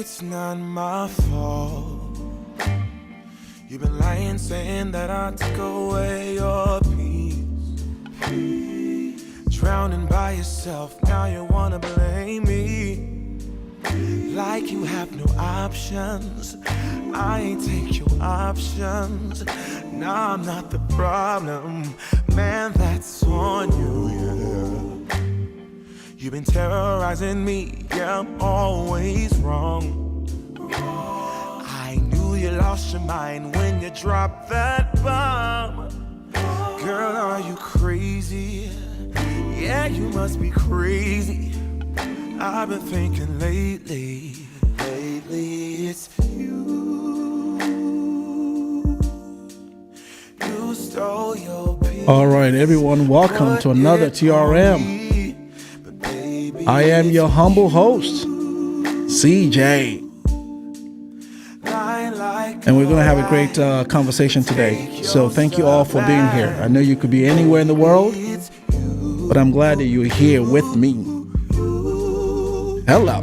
it's not my fault. You've been lying, saying that I took away your peace. Drowning by yourself, now you wanna blame me. Like you have no options. I ain't take your options. Now I'm not the problem. Man, that's on you, yeah. You've been terrorizing me, yeah, I'm always wrong. I knew you lost your mind when you dropped that bomb. Girl, are you crazy? Yeah, you must be crazy. I've been thinking lately it's you. You stole your peace. All right, everyone, welcome to another TRM. I am your humble host, CJ. And we're going to have a great conversation today. So thank you all for being here. I know you could be anywhere in the world, but I'm glad that you're here with me. Hello.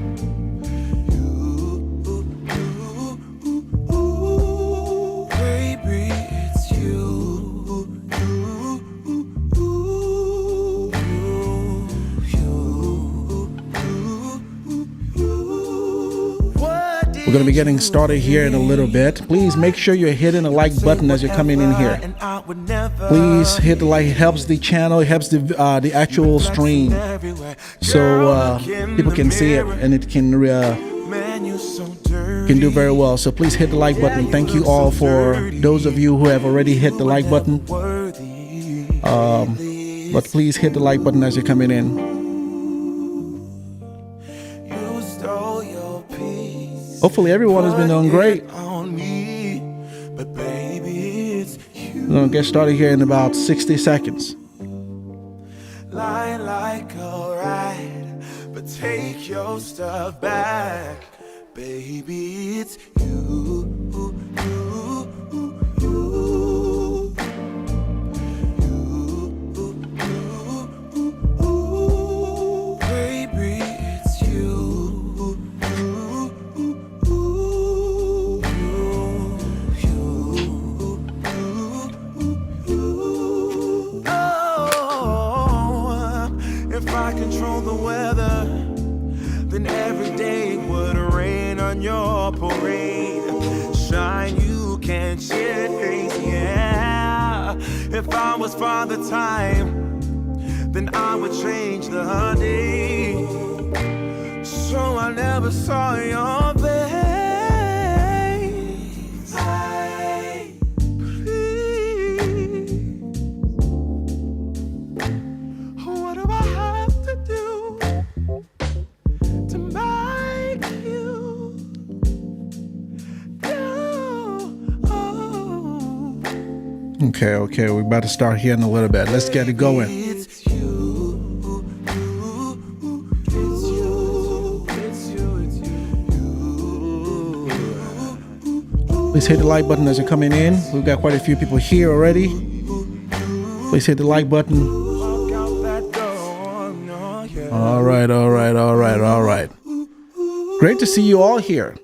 Baby, it's you. We're going to be getting started here in a little bit. Please make sure you're hitting the like button as you're coming in here. Please hit the like. It helps the channel. It helps the actual stream, so people can see it and it can do very well. So please hit the like button. Thank you all for those of you who have already hit the like button. But please hit the like button as you're coming in. Hopefully everyone has been doing great. We're going to get started here in about 60 seconds. Lie like a ride, but take your stuff back. Baby, it's you. Baby, it's you. If I control the weather, then every day would rain on your parade. Shine, you can't chase, yeah. If I was Father Time, then I would change the day. So I never saw your face. Okay, we're about to start here in a little bit. Let's get it going. Please hit the like button as you're coming in. We've got quite a few people here already. Please hit the like button. All right. Great to see you all here.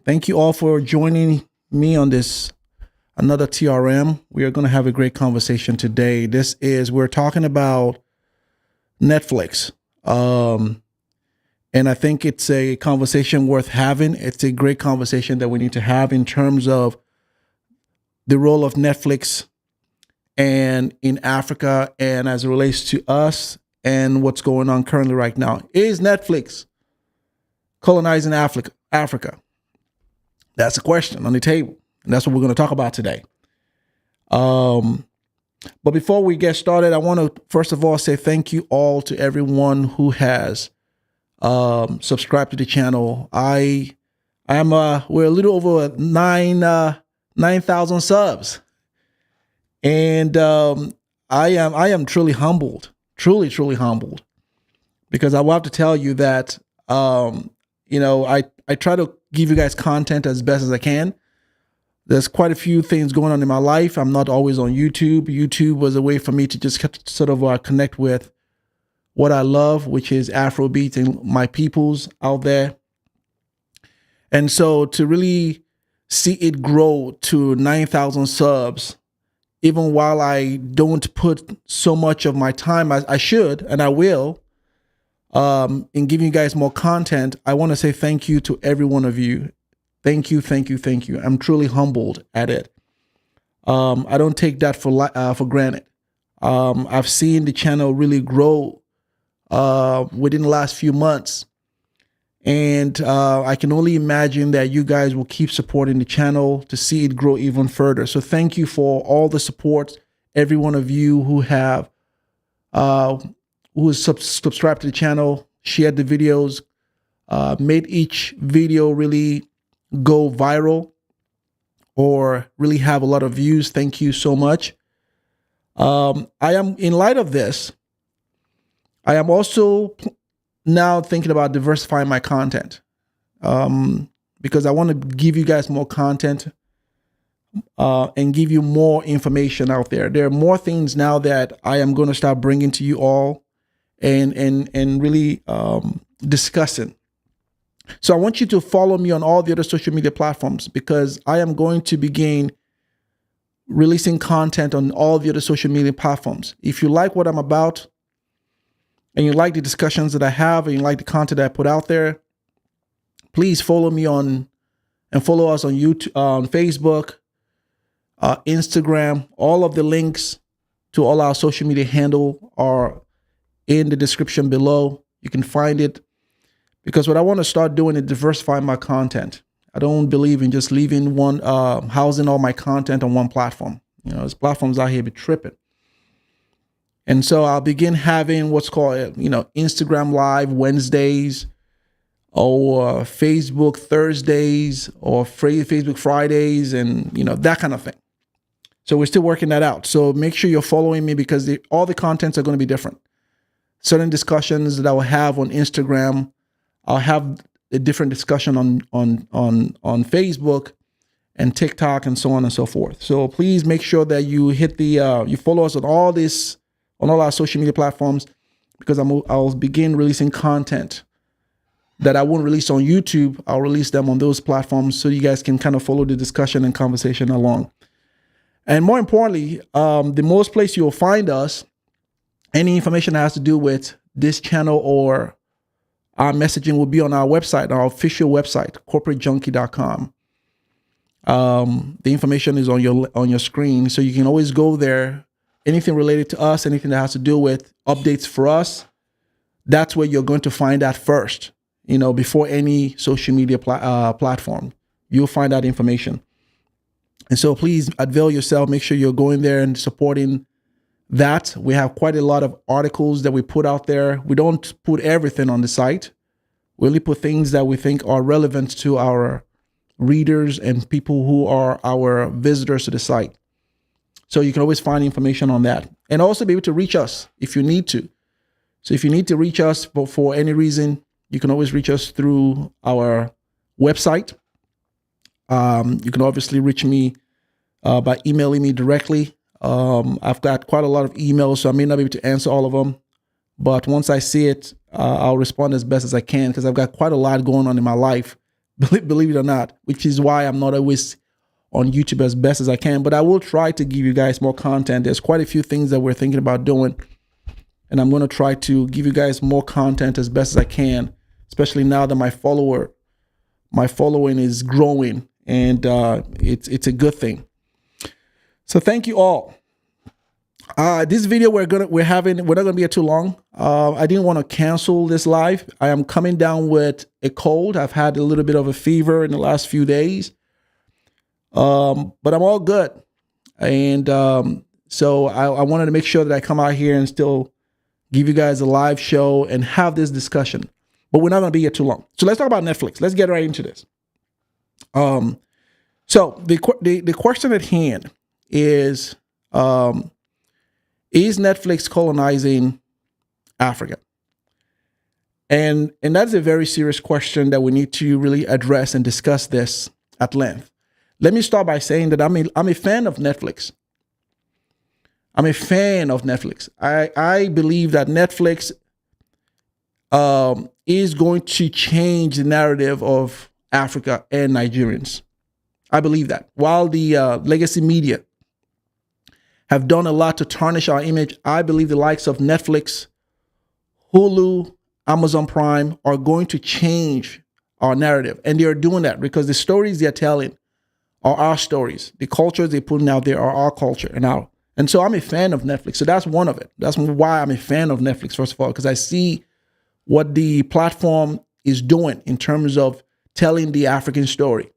Thank you all for joining me on this another TRM. We are going to have a great conversation today. We're talking about Netflix. And I think it's a conversation worth having. It's a great conversation that we need to have in terms of the role of Netflix and in Africa and as it relates to us and what's going on currently right now. Is Netflix colonizing Africa? That's a question on the table. And that's what we're going to talk about today. But before we get started, I want to first of all say thank you all to everyone who has subscribed to the channel. We're a little over 9,000 subs, and I am truly humbled, truly humbled, because I will have to tell you that I try to give you guys content as best as I can. There's quite a few things going on in my life. I'm not always on YouTube. YouTube was a way for me to just sort of connect with what I love, which is Afrobeat and my peoples out there. And so to really see it grow to 9,000 subs, even while I don't put so much of my time as I should, and I will, in giving you guys more content, I want to say thank you to every one of you. Thank you, thank you, thank you. I'm truly humbled at it. I don't take that for granted. I've seen the channel really grow within the last few months. And I can only imagine that you guys will keep supporting the channel to see it grow even further. So thank you for all the support, every one of you who have subscribed to the channel, shared the videos, made each video really go viral or really have a lot of views. Thank you so much. I am, in light of this, I am also now thinking about diversifying my content, because I want to give you guys more content and give you more information out there. There are more things now that I am going to start bringing to you all and really discussing. So I want you to follow me on all the other social media platforms, because I am going to begin releasing content on all the other social media platforms. If you like what I'm about, and you like the discussions that I have, and you like the content that I put out there, please follow me and follow us on YouTube, on Facebook, Instagram. All of the links to all our social media handle are in the description below. You can find it, because what I want to start doing is diversifying my content. I don't believe in just leaving one, housing all my content on one platform. You know, there's platforms out here be tripping. And so I'll begin having what's called, Instagram Live Wednesdays, or Facebook Thursdays, or Facebook Fridays, and, that kind of thing. So we're still working that out. So make sure you're following me, because all the contents are going to be different. Certain discussions that I will have on Instagram, I'll have a different discussion on Facebook and TikTok and so on and so forth. So please make sure that you hit you follow us on all our social media platforms, because I'll begin releasing content that I won't release on YouTube. I'll release them on those platforms so you guys can kind of follow the discussion and conversation along. And more importantly, the most place you'll find us, any information that has to do with this channel or our messaging, will be on our website, our official website, corporatejunky.com. The information is on your screen, so you can always go there. Anything related to us, anything that has to do with updates for us, that's where you're going to find that first, before any social media platform. You'll find that information. And so please avail yourself. Make sure you're going there and supporting that. We have quite a lot of articles that we put out there. We don't put everything on the site. We only put things that we think are relevant to our readers and people who are our visitors to the site. So you can always find information on that, and also be able to reach us if you need to. So if you need to reach us for any reason, you can always reach us through our website. You can obviously reach me by emailing me directly. I've got quite a lot of emails, so I may not be able to answer all of them. But once I see it, I'll respond as best as I can, because I've got quite a lot going on in my life, believe it or not, which is why I'm not always on YouTube as best as I can. But I will try to give you guys more content. There's quite a few things that we're thinking about doing, and I'm going to try to give you guys more content as best as I can, especially now that my following is growing, and it's a good thing. So thank you all. This video we're not going to be here too long. I didn't want to cancel this live. I am coming down with a cold. I've had a little bit of a fever in the last few days. But I'm all good. And so I wanted to make sure that I come out here and still give you guys a live show and have this discussion. But we're not going to be here too long. So let's talk about Netflix. Let's get right into this. So the question at hand is Netflix colonizing Africa? And that's a very serious question that we need to really address and discuss this at length. Let me start by saying that I'm a fan of Netflix. I'm a fan of Netflix. I believe that Netflix is going to change the narrative of Africa and Nigerians. I believe that. While the legacy media have done a lot to tarnish our image, I believe the likes of Netflix, Hulu, Amazon Prime are going to change our narrative. And they are doing that because the stories they're telling are our stories. The cultures they're putting out there are our culture. And so I'm a fan of Netflix. So that's one of it. That's why I'm a fan of Netflix, first of all, because I see what the platform is doing in terms of telling the African story.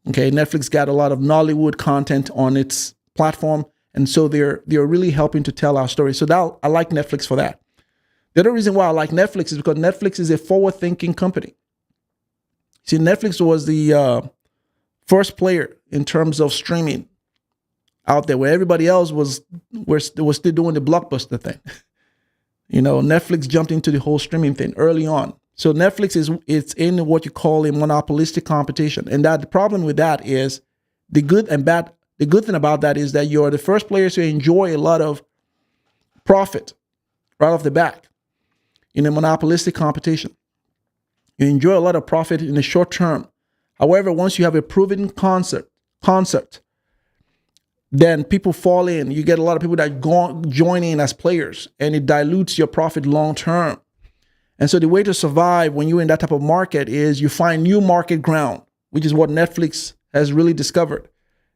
Okay, Netflix got a lot of Nollywood content on its platform, and so they're really helping to tell our story. So I like Netflix for that. The other reason why I like Netflix is because Netflix is a forward-thinking company. See, Netflix was the first player in terms of streaming out there, where everybody else was still doing the blockbuster thing. Netflix jumped into the whole streaming thing early on. So Netflix it's in what you call a monopolistic competition. And that the problem with that is the good and bad. The good thing about that is that you're the first players to enjoy a lot of profit right off the bat in a monopolistic competition. You enjoy a lot of profit in the short term. However, once you have a proven concept, then people fall in. You get a lot of people that join in as players, and it dilutes your profit long term. And so the way to survive when you're in that type of market is you find new market ground, which is what Netflix has really discovered.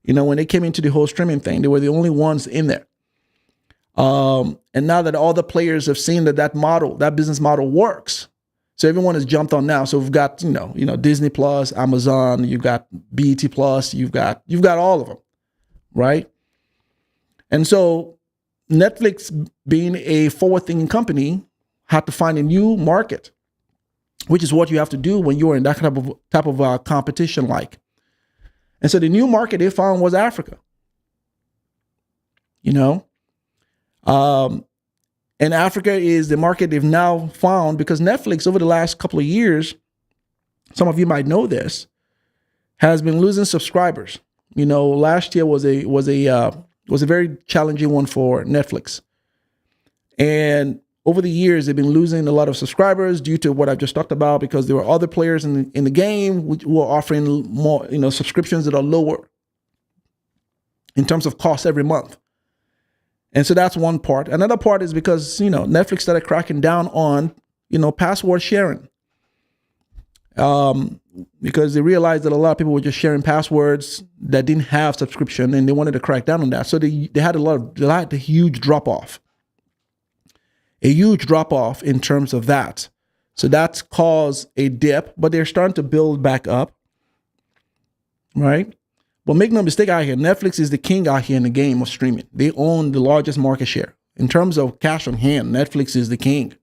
When they came into the whole streaming thing, they were the only ones in there. And now that all the players have seen that business model works, so everyone has jumped on now. So we've got, Disney Plus, Amazon, you've got BET Plus, you've got all of them, right? And so Netflix, being a forward-thinking company, had to find a new market, which is what you have to do when you're in that type of competition like. And so the new market they found was Africa. And Africa is the market they've now found because Netflix, over the last couple of years, some of you might know this, has been losing subscribers. Last year was a very challenging one for Netflix. And over the years, they've been losing a lot of subscribers due to what I've just talked about, because there were other players in the game which were offering more, subscriptions that are lower in terms of cost every month. And so that's one part. Another part is because, Netflix started cracking down on, password sharing. Because they realized that a lot of people were just sharing passwords that didn't have subscription, and they wanted to crack down on that. So they had a huge drop off. A huge drop off in terms of that. So that's caused a dip, but they're starting to build back up, right? But make no mistake out here, Netflix is the king out here in the game of streaming. They own the largest market share. In terms of cash on hand, Netflix is the king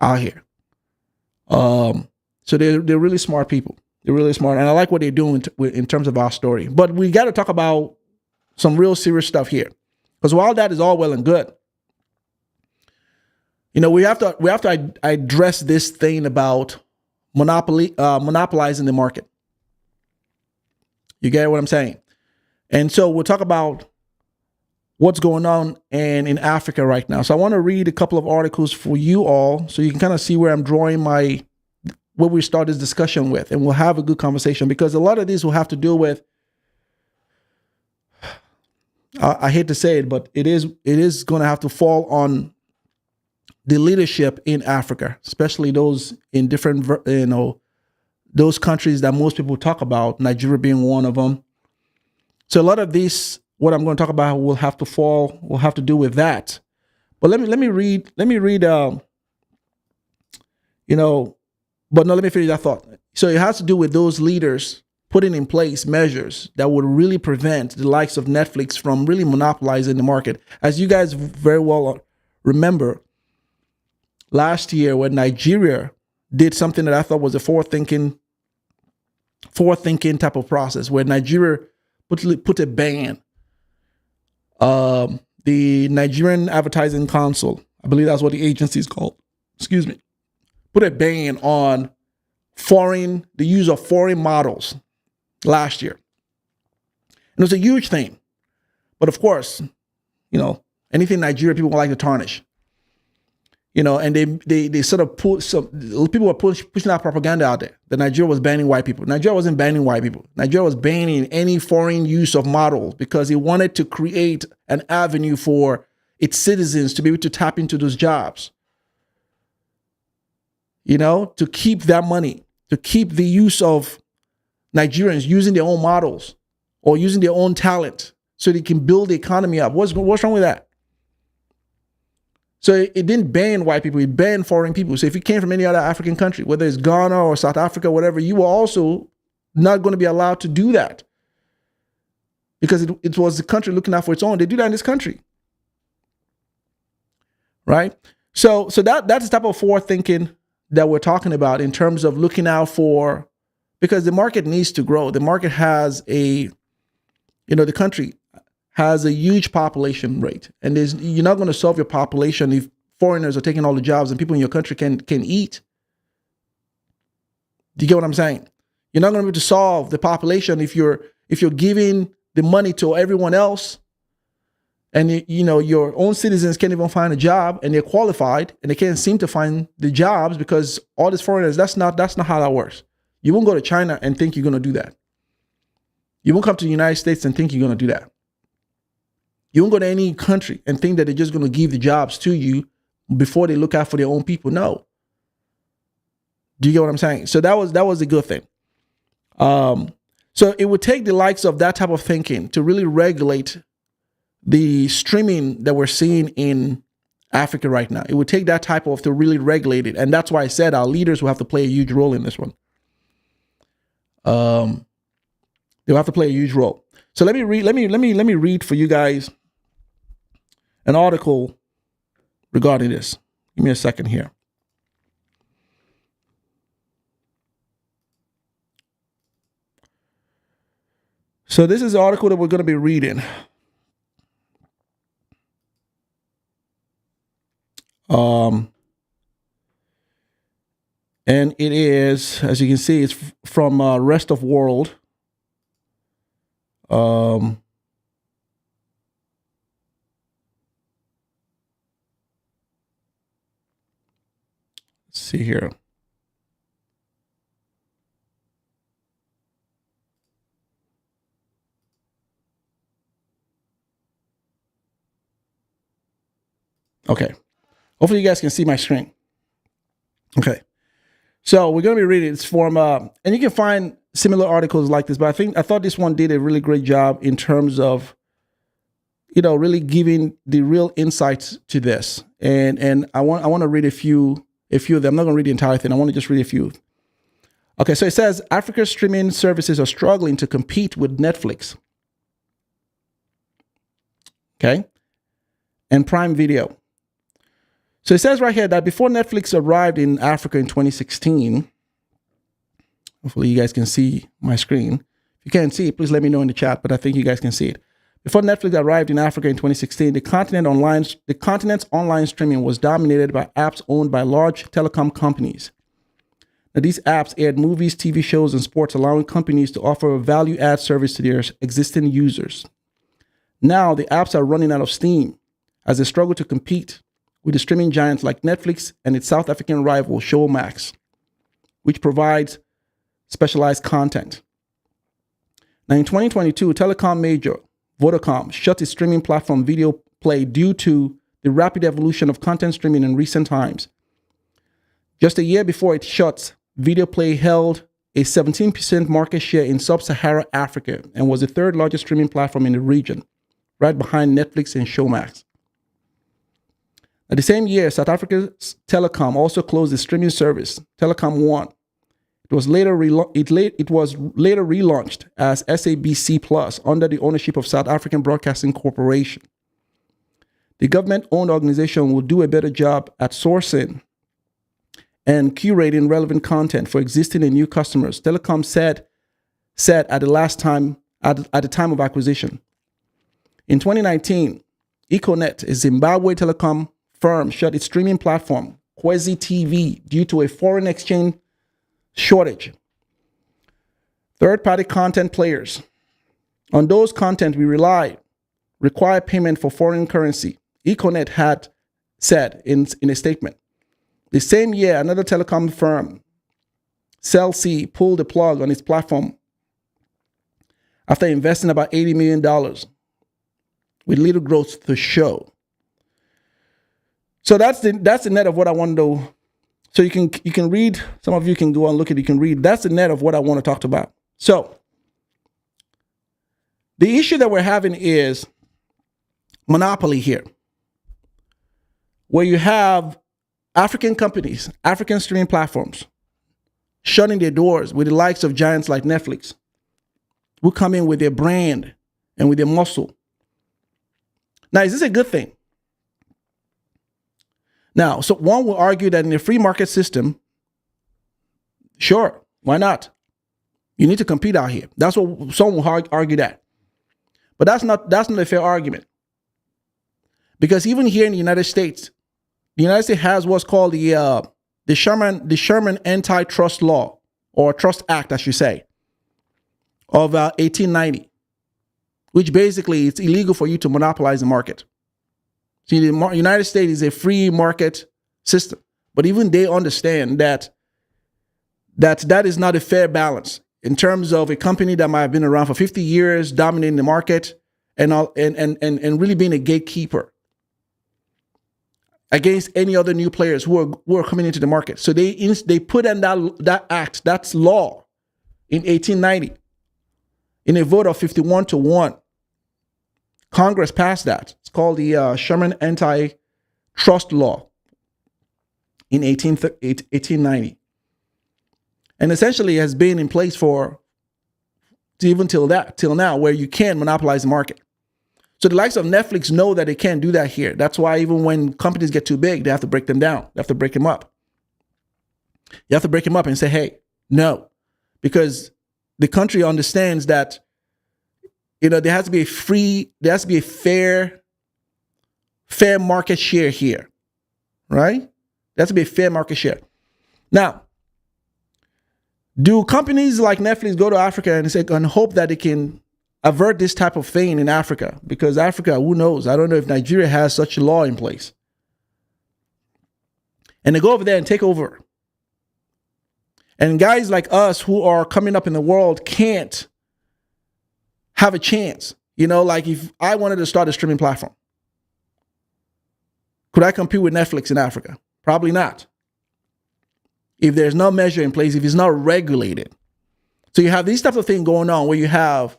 out here. So they're really smart people. They're really smart. And I like what they're doing in terms of our story. But we got to talk about some real serious stuff here. Because while that is all well and good, we have to address this thing about monopolizing the market. You get what I'm saying? And so we'll talk about what's going on in Africa right now. So I want to read a couple of articles for you all so you can kind of see where I'm drawing what we start this discussion with, and we'll have a good conversation, because a lot of these will have to do with, I hate to say it, but it is going to have to fall on the leadership in Africa, especially those in different, those countries that most people talk about, Nigeria being one of them. So a lot of these, what I'm going to talk about, will have to do with that. But let me read, but no, let me finish that thought. So it has to do with those leaders putting in place measures that would really prevent the likes of Netflix from really monopolizing the market. As you guys very well remember, last year when Nigeria did something that I thought was a forward-thinking type of process, where Nigeria put a ban. The Nigerian Advertising Council, I believe that's what the agency is called, put a ban on the use of foreign models last year. And it was a huge thing. But of course, anything Nigeria, people like to tarnish. and they sort of put some people were pushing out propaganda out there that Nigeria was banning white people. Nigeria wasn't banning white people. Nigeria was banning any foreign use of models because it wanted to create an avenue for its citizens to be able to tap into those jobs. To keep that money, to keep the use of Nigerians using their own models or using their own talent so they can build the economy up. What's wrong with that? So it didn't ban white people, it banned foreign people. So if you came from any other African country, whether it's Ghana or South Africa, whatever, you were also not going to be allowed to do that because it was the country looking out for its own. They do that in this country. Right? So that's the type of forward thinking that we're talking about in terms of looking out for, because the market needs to grow. The market has the country has a huge population rate, and you're not going to solve your population if foreigners are taking all the jobs and people in your country can eat. Do you get what I'm saying? You're not going to be able to solve the population if you're giving the money to everyone else, and your own citizens can't even find a job, and they're qualified and they can't seem to find the jobs because all these foreigners. That's not how that works. You won't go to China and think you're going to do that. You won't come to the United States and think you're going to do that. You won't go to any country and think that they're just going to give the jobs to you before they look out for their own people. No. Do you get what I'm saying? So that was a good thing. So it would take the likes of that type of thinking to really regulate the streaming that we're seeing in Africa right now. It would take that type of to really regulate it. And that's why I said our leaders will have to play a huge role in this one. They'll have to play a huge role. So let me read for you guys an article regarding this. Give me a second here. So this is the article that we're going to be reading. And it is, as you can see, it's from Rest of World. Let's see here. Okay. Hopefully you guys can see my screen. Okay. So we're going to be reading. It's from, and you can find similar articles like this, but I thought this one did a really great job in terms of, really giving the real insights to this. And I want to read a few of them. I'm not going to read the entire thing. I want to just read a few. Okay. So it says Africa's streaming services are struggling to compete with Netflix. Okay. And Prime Video. So it says right here that before Netflix arrived in Africa in 2016, hopefully you guys can see my screen. If you can't see it, please let me know in the chat, but I think you guys can see it. Before Netflix arrived in Africa in 2016, the continent's online streaming was dominated by apps owned by large telecom companies. Now, these apps aired movies, TV shows, and sports, allowing companies to offer a value-add service to their existing users. Now, the apps are running out of steam as they struggle to compete with the streaming giants like Netflix and its South African rival Showmax, which provides specialized content. Now in 2022, telecom major Vodacom shut its streaming platform Video Play due to the rapid evolution of content streaming in recent times. Just a year before it shuts, Video Play held a 17% market share in sub-Saharan Africa and was the third largest streaming platform in the region, right behind Netflix and Showmax. At the same year, South Africa's Telecom also closed its streaming service, Telecom One. It was later relaunched as SABC Plus under the ownership of South African Broadcasting Corporation. The government-owned organization will do a better job at sourcing and curating relevant content for existing and new customers, Telecom said at the time of acquisition. In 2019, Econet, a Zimbabwe telecom firm, shut its streaming platform, Kwezi TV, due to a foreign exchange shortage. Third-party content players. On those content we rely require payment for foreign currency, Econet had said in a statement. The same year, another telecom firm, Cell C, pulled the plug on its platform after investing about $80 million with little growth to show. So that's the net of what I want to. So you can read. Some of you can go and look at it. You can read. That's the net of what I want to talk about. So the issue that we're having is monopoly here, where you have African companies, African streaming platforms, shutting their doors with the likes of giants like Netflix, who come in with their brand and with their muscle. Now, is this a good thing? Now, so one will argue that in a free market system, sure, why not? You need to compete out here. That's what someone will argue that. But that's not a fair argument. Because even here in the United States has what's called the Sherman Antitrust Law, or Trust Act, I should say, of 1890, which basically it's illegal for you to monopolize the market. See, the United States is a free market system, but even they understand that is not a fair balance in terms of a company that might have been around for 50 years, dominating the market, and really being a gatekeeper against any other new players who are coming into the market. So they put in that act, that's law, in 1890, in a vote of 51-1. Congress passed that. It's called the Sherman Antitrust Law in 1890. And essentially has been in place for even till now, where you can monopolize the market. So the likes of Netflix know that they can't do that here. That's why even when companies get too big, they have to break them down. They have to break them up. You have to break them up and say, hey, no. Because the country understands that there has to be a fair market share here, right? There has to be a fair market share. Now, do companies like Netflix go to Africa and hope that they can avert this type of thing in Africa? Because Africa, who knows? I don't know if Nigeria has such a law in place. And they go over there and take over. And guys like us who are coming up in the world can't have a chance. Like if I wanted to start a streaming platform, could I compete with Netflix in Africa? Probably not. If there's no measure in place, if it's not regulated. So you have these types of things going on where you have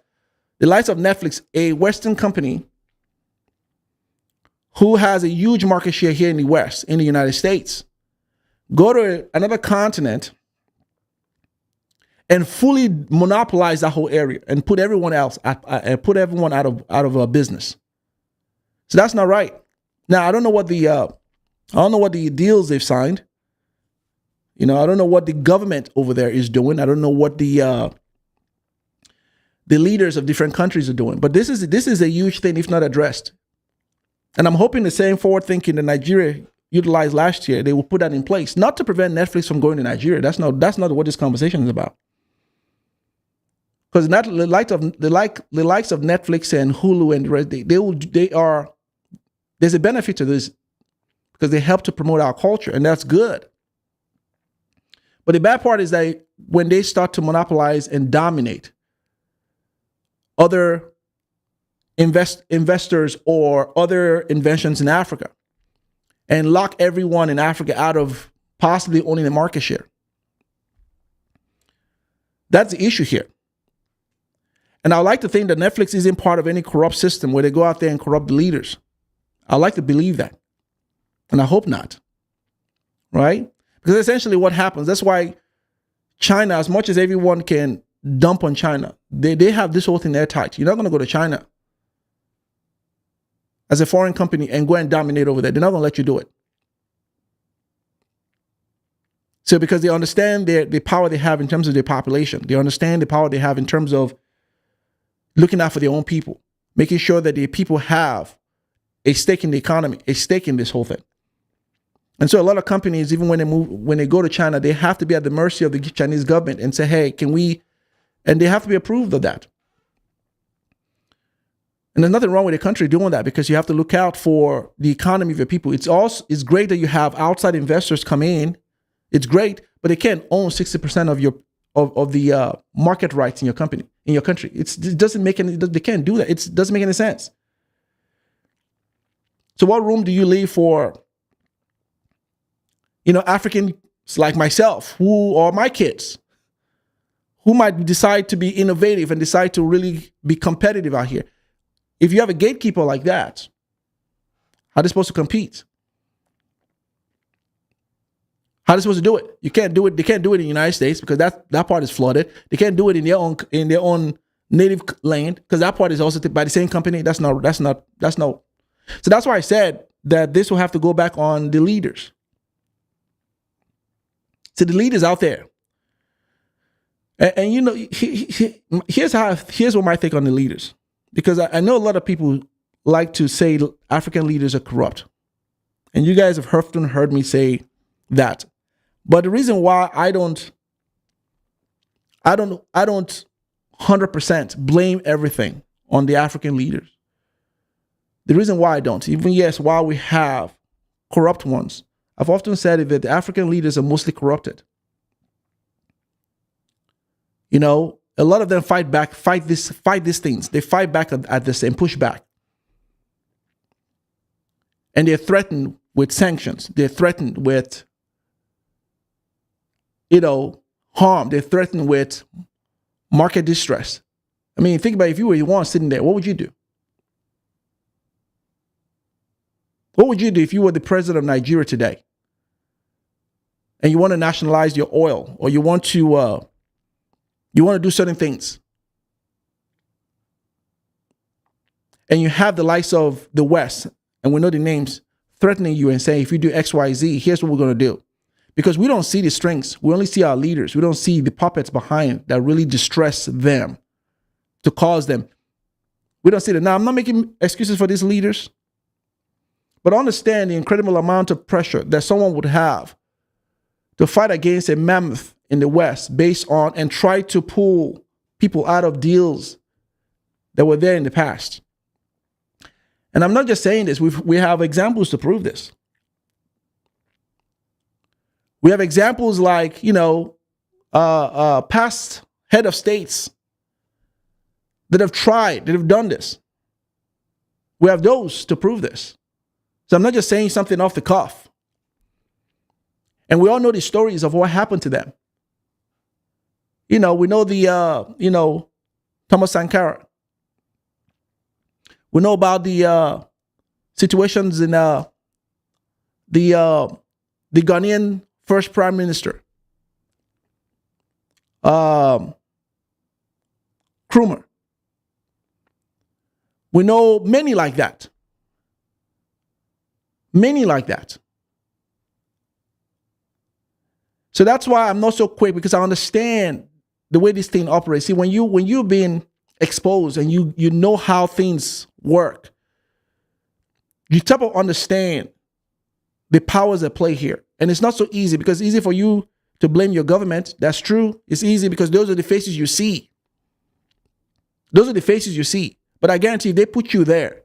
the likes of Netflix, a Western company who has a huge market share here in the West, in the United States, go to another continent and fully monopolize that whole area and put everyone else out of business. So that's not right. Now I don't know what the deals they've signed. I don't know what the government over there is doing. I don't know what the leaders of different countries are doing. But this is a huge thing if not addressed. And I'm hoping the same forward thinking that Nigeria utilized last year, they will put that in place, not to prevent Netflix from going to Nigeria. That's not what this conversation is about. Because the likes of Netflix and Hulu and the rest, there's a benefit to this because they help to promote our culture, and that's good. But the bad part is that when they start to monopolize and dominate other investors or other inventions in Africa and lock everyone in Africa out of possibly owning a market share. That's the issue here. And I like to think that Netflix isn't part of any corrupt system where they go out there and corrupt the leaders. I like to believe that. And I hope not. Right? Because essentially what happens, that's why China, as much as everyone can dump on China, they have this whole thing airtight. You're not going to go to China as a foreign company and go and dominate over there. They're not going to let you do it. So because they understand the power they have in terms of their population. They understand the power they have in terms of looking out for their own people, making sure that the people have a stake in the economy, a stake in this whole thing. And so a lot of companies, even when they go to China, they have to be at the mercy of the Chinese government and say, hey, can we, and they have to be approved of that. And there's nothing wrong with a country doing that, because you have to look out for the economy of your people. It's great that you have outside investors come in. It's great, but they can't own 60% of the market rights in your company, in your country. It doesn't make any. They can't do that. It doesn't make any sense. So what room do you leave for, Africans like myself, who are my kids, who might decide to be innovative and decide to really be competitive out here? If you have a gatekeeper like that, how are they supposed to compete? How are they supposed to do it? You can't do it. They can't do it in the United States because that part is flooded. They can't do it in their own native land because that part is also by the same company. That's no. So that's why I said that this will have to go back on the leaders. So the leaders out there, and here's what my take on the leaders. Because I know a lot of people like to say African leaders are corrupt. And you guys have often heard me say that. But the reason why I don't 100% blame everything on the African leaders. The reason why I don't, even yes, while we have corrupt ones, I've often said that the African leaders are mostly corrupted. A lot of them fight these things. They fight back at this and push back. And they're threatened with sanctions. They're threatened with, harm. They're threatened with market distress. I mean, think about it. If you were the one sitting there, what would you do? What would you do if you were the president of Nigeria today? And you want to nationalize your oil, or you want to do certain things. And you have the likes of the West, and we know the names, threatening you and saying, if you do X, Y, Z, here's what we're going to do. Because we don't see the strengths. We only see our leaders. We don't see the puppets behind that really distress them to cause them. We don't see that. Now, I'm not making excuses for these leaders, but understand the incredible amount of pressure that someone would have to fight against a mammoth in the West based on and try to pull people out of deals that were there in the past. And I'm not just saying this. We have examples to prove this. We have examples like, past head of states that have tried, that have done this. We have those to prove this. So I'm not just saying something off the cuff. And we all know the stories of what happened to them. We know the, Thomas Sankara. We know about the situations in the Ghanaian first prime minister, Nkrumah. We know many like that. Many like that. So that's why I'm not so quick, because I understand the way this thing operates. See, when you've been exposed and you know how things work, you type of understand the powers at play here. And it's not so easy, because it's easy for you to blame your government. That's true. It's easy because those are the faces you see. Those are the faces you see. But I guarantee if they put you there,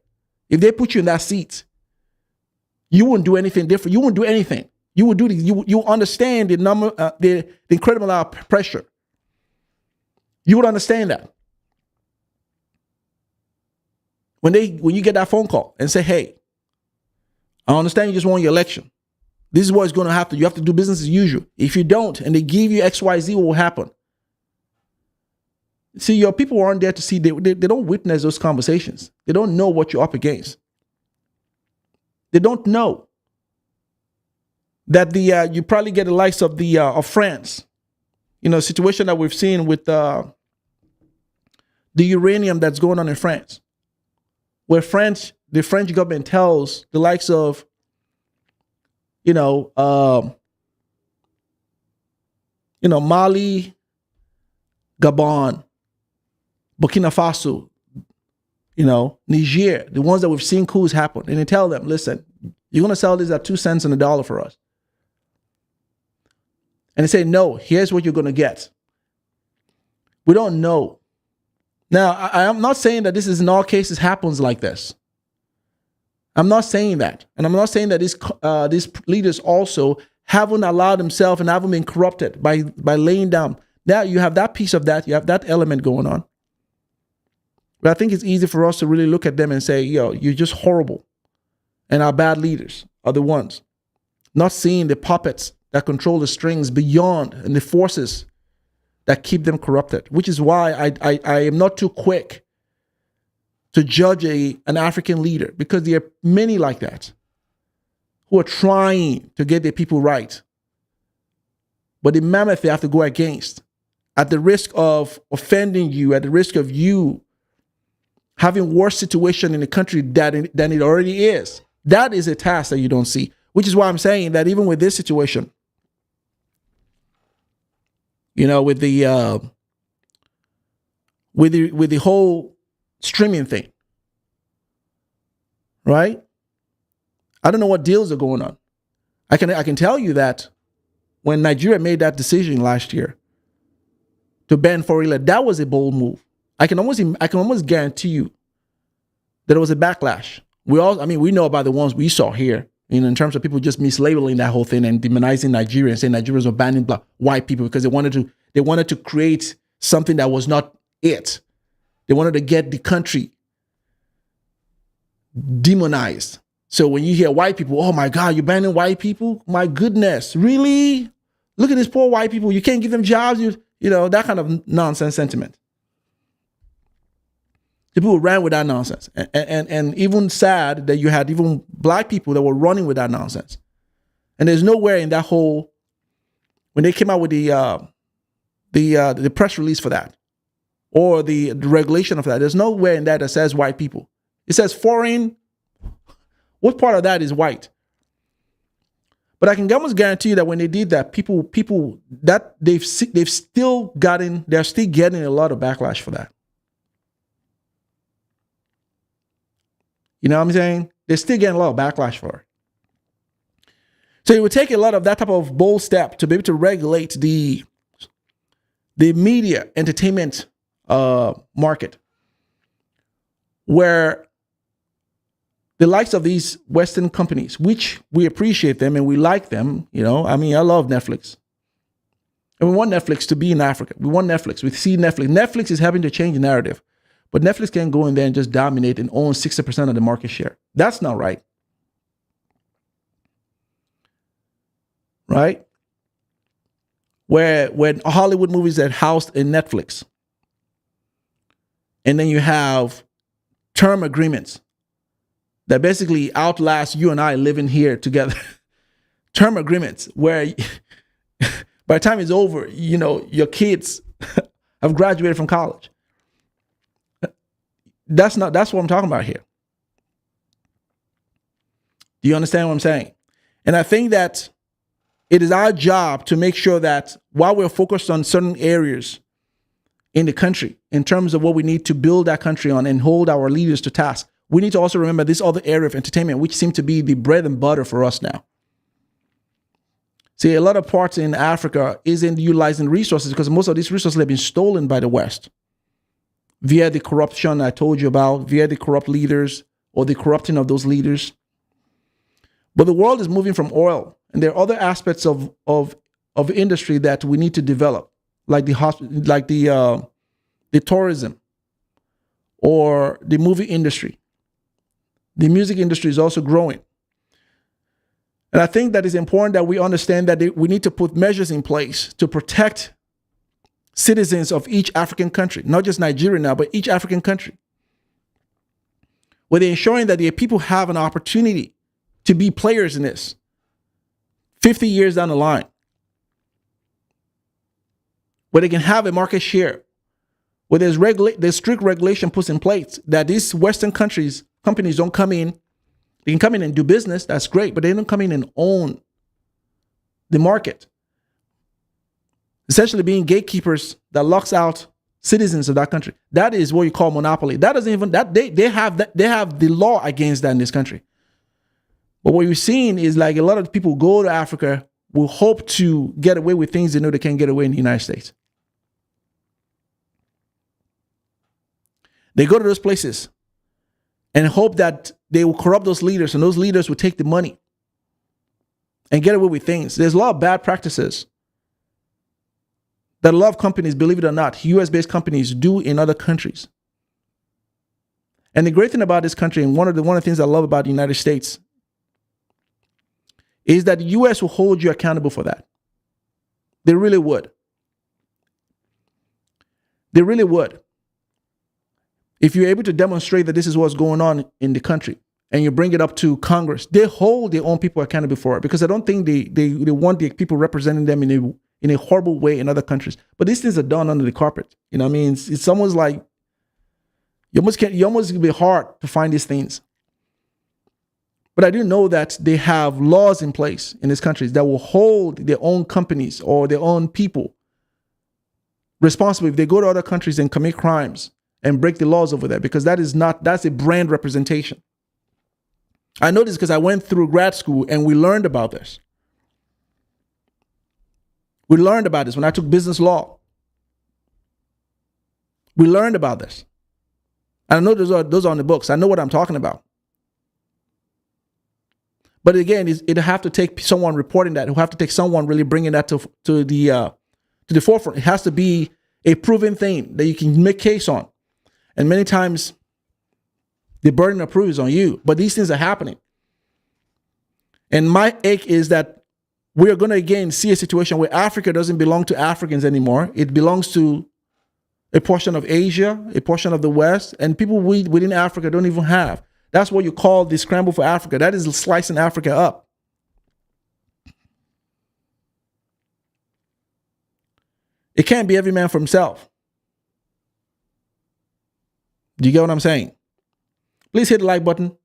if they put you in that seat, you wouldn't do anything different. You wouldn't do anything. You would do you understand the incredible amount of pressure. You would understand that. When you get that phone call and say, hey, I understand you just won your election. This is what's going to happen. You have to do business as usual. If you don't, and they give you XYZ, what will happen? See, your people aren't there to see. They don't witness those conversations. They don't know what you're up against. They don't know that you probably get the likes of of France. Situation that we've seen with the uranium that's going on in France, where the French government tells the likes of Mali, Gabon, Burkina Faso, Niger, the ones that we've seen coups happen, and they tell them, listen, you're going to sell this at 2 cents on the dollar for us. And they say, no, here's what you're going to get. We don't know Now, I am not saying that this is in all cases happens like this. I'm not saying that. And I'm not saying that these leaders also haven't allowed themselves and haven't been corrupted by laying down. Now you have that piece of that. You have that element going on. But I think it's easy for us to really look at them and say, yo, you're just horrible. And our bad leaders are the ones. Not seeing the puppets that control the strings beyond and the forces that keep them corrupted, which is why I am not too quick to judge an African leader, because there are many like that who are trying to get their people right. But the mammoth they have to go against, at the risk of offending you, at the risk of you having worse situation in the country than it already is, that is a task that you don't see. Which is why I'm saying that even with this situation, you know, with the whole streaming thing, right? I don't know what deals are going on. I can tell you that when Nigeria made that decision last year to ban foreign, that was a bold move. I can almost guarantee you that it was a backlash. We know about the ones we saw here, in terms of people just mislabeling that whole thing and demonizing Nigeria and saying Nigerians are banning white people because they wanted to create something that was not it. They wanted to get the country demonized. So when you hear white people, oh my God, you're banning white people? My goodness, really? Look at these poor white people. You can't give them jobs. You know, that kind of nonsense sentiment. The people ran with that nonsense. And even sad that you had even black people that were running with that nonsense. And there's nowhere in that whole, when they came out with the press release for that, or the regulation of that, there's nowhere in that says white people. It says foreign. What part of that is white? But I can almost guarantee you that when they did that, people that they're still getting a lot of backlash for that. You know what I'm saying? They're still getting a lot of backlash for it. So it would take a lot of that type of bold step to be able to regulate the media entertainment market, where the likes of these Western companies, which we appreciate them and we like them, you know, I mean, I love Netflix. And we want Netflix to be in Africa. We want Netflix. We see Netflix. Netflix is having to change the narrative. But Netflix can't go in there and just dominate and own 60% of the market share. That's not right. Right? When Hollywood movies are housed in Netflix, and then you have term agreements that basically outlast you and I living here together. Term agreements where by the time it's over, you know, your kids have graduated from college. That's what I'm talking about here. Do you understand what I'm saying? And I think that it is our job to make sure that while we're focused on certain areas in the country, in terms of what we need to build that country on and hold our leaders to task, we need to also remember this other area of entertainment, which seems to be the bread and butter for us now. See, a lot of parts in Africa isn't utilizing resources because most of these resources have been stolen by the West via the corruption I told you about, via the corrupt leaders or the corrupting of those leaders. But the world is moving from oil, and there are other aspects of industry that we need to develop, like the tourism or the movie industry. The music industry is also growing. And I think that it's important that we understand that we need to put measures in place to protect citizens of each African country, not just Nigeria now, but each African country, where they're ensuring that their people have an opportunity to be players in this 50 years down the line, where they can have a market share, where there's strict regulation put in place that these Western companies don't come in. They can come in and do business, that's great, but they don't come in and own the market. Essentially being gatekeepers that locks out citizens of that country. That is what you call monopoly. That doesn't even, they have the law against that in this country. But what you're seeing is like a lot of people go to Africa will hope to get away with things they know they can't get away in the United States. They go to those places and hope that they will corrupt those leaders, and those leaders will take the money and get away with things. There's a lot of bad practices that a lot of companies, believe it or not, US-based companies do in other countries. And the great thing about this country, and one of the things I love about the United States, is that the US will hold you accountable for that. They really would. They really would. If you're able to demonstrate that this is what's going on in the country and you bring it up to Congress, they hold their own people accountable for it, because I don't think they want the people representing them in a horrible way in other countries. But these things are done under the carpet. You know what I mean? It's almost like you almost be hard to find these things. But I do know that they have laws in place in these countries that will hold their own companies or their own people responsible if they go to other countries and commit crimes and break the laws over there, because that's a brand representation. I know this because I went through grad school and we learned about this. We learned about this when I took business law. We learned about this. I know those are on the books. I know what I'm talking about. But again, it'll have to take someone reporting that. It'll have to take someone really bringing that to the forefront. It has to be a proven thing that you can make case on. And many times, the burden of proof is on you. But these things are happening. And my ache is that we are going to again see a situation where Africa doesn't belong to Africans anymore. It belongs to a portion of Asia, a portion of the West, and people within Africa don't even have. That's what you call the scramble for Africa. That is slicing Africa up. It can't be every man for himself. Do you get what I'm saying? Please hit the like button.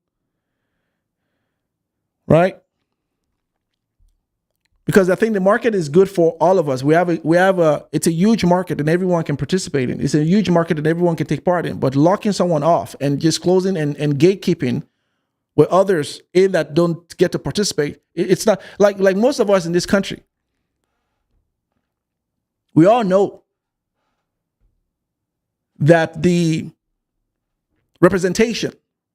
Right? Because I think the market is good for all of us. It's a huge market and everyone can participate in. It's a huge market and everyone can take part in. But locking someone off and just closing and gatekeeping with others in that don't get to participate, it's not like most of us in this country. We all know that the representation,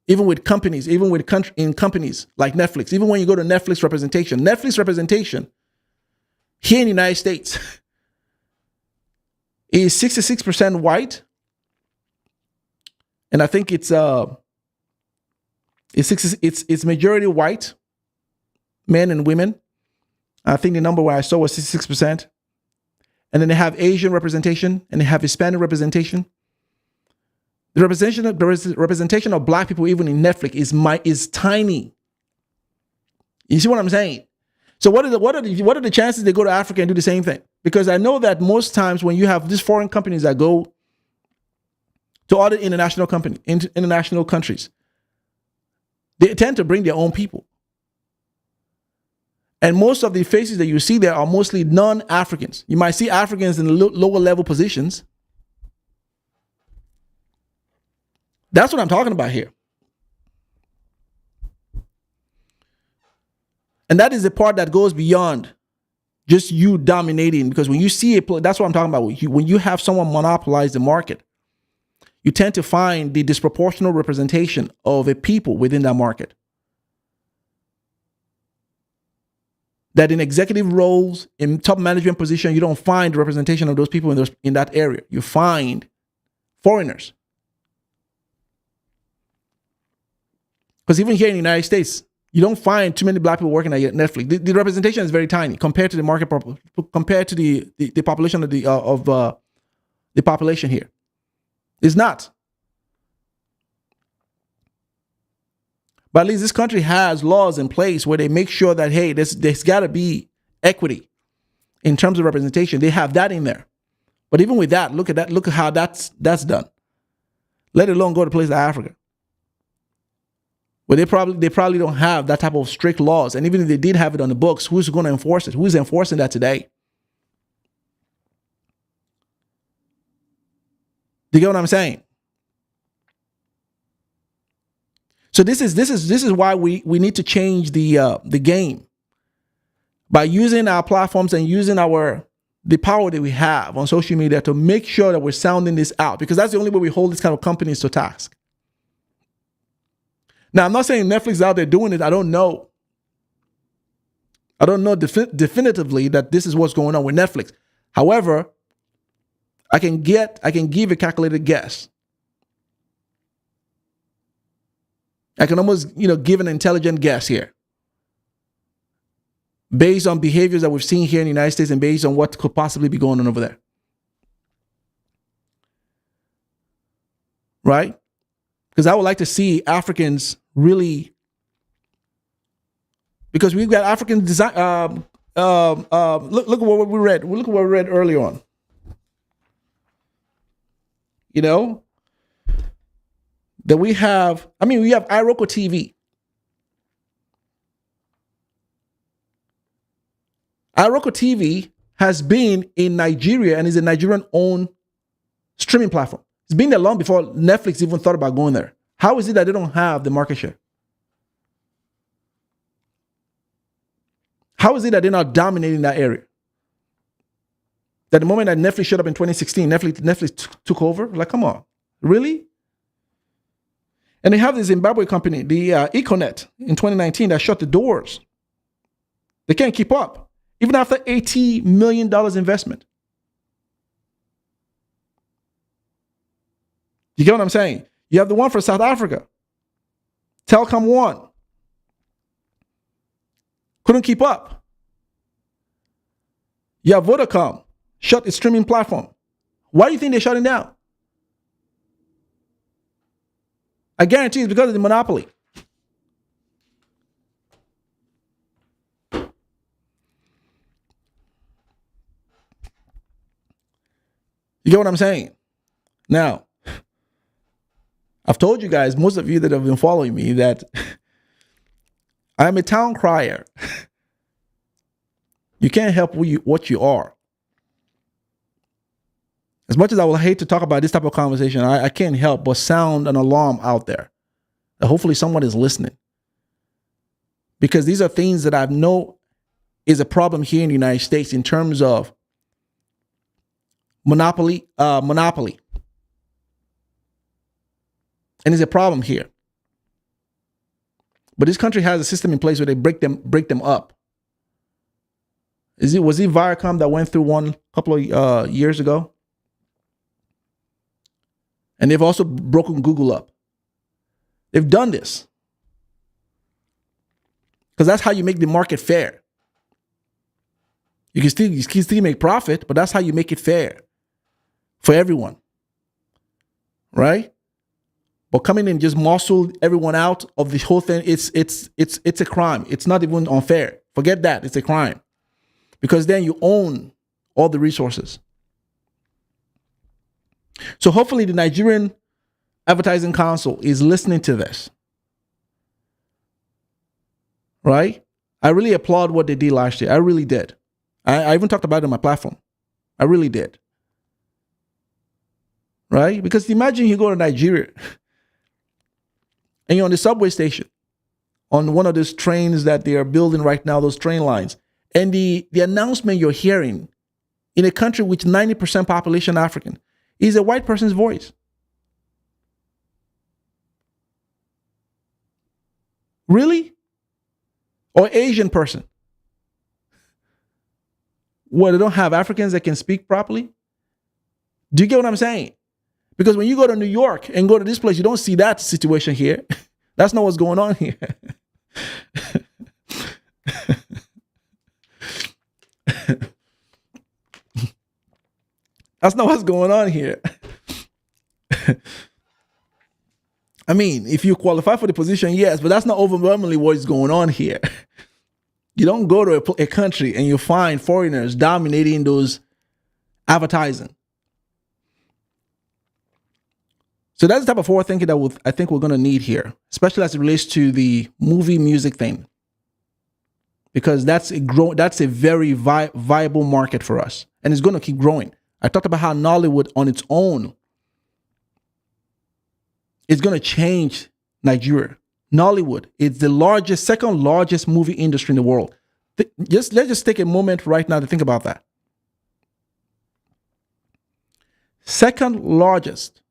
even with companies, in companies like Netflix, even when you go to Netflix representation here in the United States is 66% white. And I think it's majority white, men and women. I think the number where I saw was 66%. And then they have Asian representation and they have Hispanic representation. The representation of black people, even in Netflix, is tiny. You see what I'm saying? So what are the chances they go to Africa and do the same thing? Because I know that most times when you have these foreign companies that go to other international countries, they tend to bring their own people. And most of the faces that you see there are mostly non-Africans. You might see Africans in lower level positions. That's what I'm talking about here. And that is the part that goes beyond just you dominating. Because when you see that's what I'm talking about. When you have someone monopolize the market, you tend to find the disproportional representation of a people within that market. That in executive roles, in top management position, you don't find representation of those people in that area. You find foreigners. Because even here in the United States, you don't find too many black people working at Netflix. The representation is very tiny compared to the market, compared to the population of the population here. It's not. But at least this country has laws in place where they make sure that, hey, there's got to be equity in terms of representation. They have that in there. But even with that, look at how that's done. Let alone go to places like Africa, where they probably don't have that type of strict laws. And even if they did have it on the books, who's going to enforce it? Who's enforcing that today? Do you get what I'm saying? So this is why we need to change the game by using our platforms and using our the power that we have on social media to make sure that we're sounding this out, because that's the only way we hold these kind of companies to task. Now, I'm not saying Netflix is out there doing it. I don't know. I don't know definitively that this is what's going on with Netflix. However, I can give a calculated guess. I can almost, give an intelligent guess here, based on behaviors that we've seen here in the United States and based on what could possibly be going on over there. Right? Because I would like to see Africans really, because we've got African design. Look at what we read. Look at what we read earlier on. That we have iRocco TV. iRocco TV has been in Nigeria and is a Nigerian-owned streaming platform. It's been there long before Netflix even thought about going there. How is it that they don't have the market share? How is it that they're not dominating that area? That the moment that Netflix showed up in 2016, Netflix took over? Like, come on. Really? And they have this Zimbabwe company, the Econet, in 2019 that shut the doors. They can't keep up, even after $80 million investment. You get what I'm saying? You have the one for South Africa, Telkom One. Couldn't keep up. You have Vodacom, shut its streaming platform. Why do you think they're shutting down? I guarantee it's because of the monopoly. You get what I'm saying? Now, I've told you guys, most of you that have been following me, that I'm a town crier. You can't help what you are. As much as I would hate to talk about this type of conversation, I can't help but sound an alarm out there. And hopefully someone is listening. Because these are things that I know is a problem here in the United States in terms of monopoly. And it's a problem here. But this country has a system in place where they break them up. Was it Viacom that went through one couple of years ago? And they've also broken Google up. They've done this. Because that's how you make the market fair. You can still make profit, but that's how you make it fair for everyone. Right? But coming in and just muscle everyone out of the whole thing, it's a crime. It's not even unfair. Forget that. It's a crime. Because then you own all the resources. So hopefully the Nigerian Advertising Council is listening to this. Right? I really applaud what they did last year. I really did. I even talked about it on my platform. I really did. Right? Because imagine you go to Nigeria and you're on the subway station on one of those trains that they are building right now, those train lines. And the announcement you're hearing in a country with 90% population African is a white person's voice. Really? Or Asian person? What, they don't have Africans that can speak properly? Do you get what I'm saying? Because when you go to New York and go to this place, you don't see that situation here. That's not what's going on here. That's not what's going on here. I mean, if you qualify for the position, yes, but that's not overwhelmingly what is going on here. You don't go to a country and you find foreigners dominating those advertising. So that's the type of forward thinking that I think we're going to need here, especially as it relates to the movie music thing, because that's a very viable market for us, and it's going to keep growing. I talked about how Nollywood on its own is going to change Nigeria. Nollywood is the second largest movie industry in the world. Let's just take a moment right now to think about that. Second largest.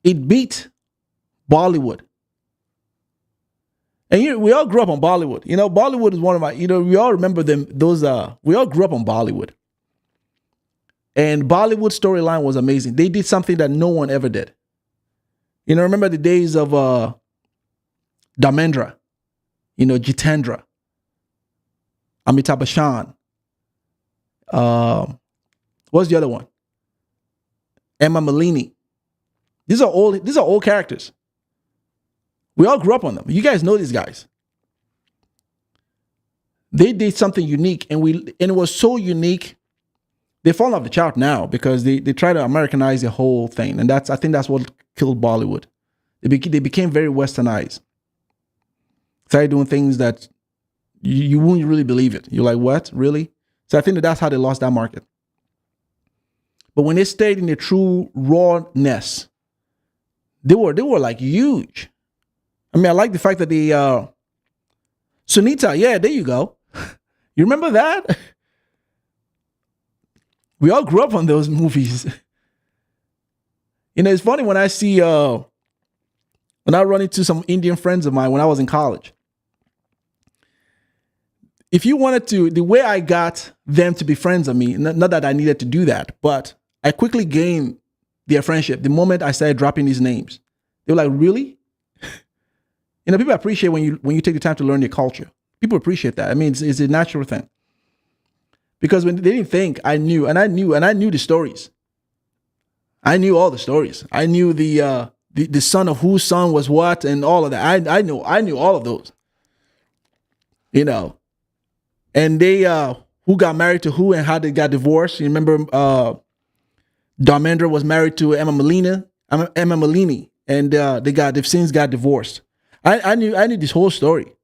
It beat Bollywood. And we all grew up on Bollywood. Bollywood is one of my, we all remember them. We all grew up on Bollywood. And Bollywood storyline was amazing. They did something that no one ever did. Remember the days of Dharmendra, Jitendra, Amitabh Bachchan. What's the other one? Emma Malini. These are old characters. We all grew up on them. You guys know these guys. They did something unique, and it was so unique. They fall off the chart now because they try to Americanize the whole thing, and I think that's what killed Bollywood. They became very westernized. Started doing things that you wouldn't really believe it. You're like, what, really? So I think that's how they lost that market. But when they stayed in their true rawness, they were like huge. I mean, I like the fact that Sunita, yeah, there you go. You remember that? We all grew up on those movies. It's funny when I see, when I run into some Indian friends of mine when I was in college. If you wanted to, the way I got them to be friends of me, not that I needed to do that, but I quickly gained their friendship the moment I started dropping these names. They were like, really? People appreciate when you take the time to learn their culture. People appreciate that. I mean, it's a natural thing. Because when they didn't think, I knew the stories. I knew all the stories. I knew the son of whose son was what and all of that. I knew all of those. And they who got married to who and how they got divorced. You remember Dharmendra was married to Emma Malini, and they've since got divorced. I knew this whole story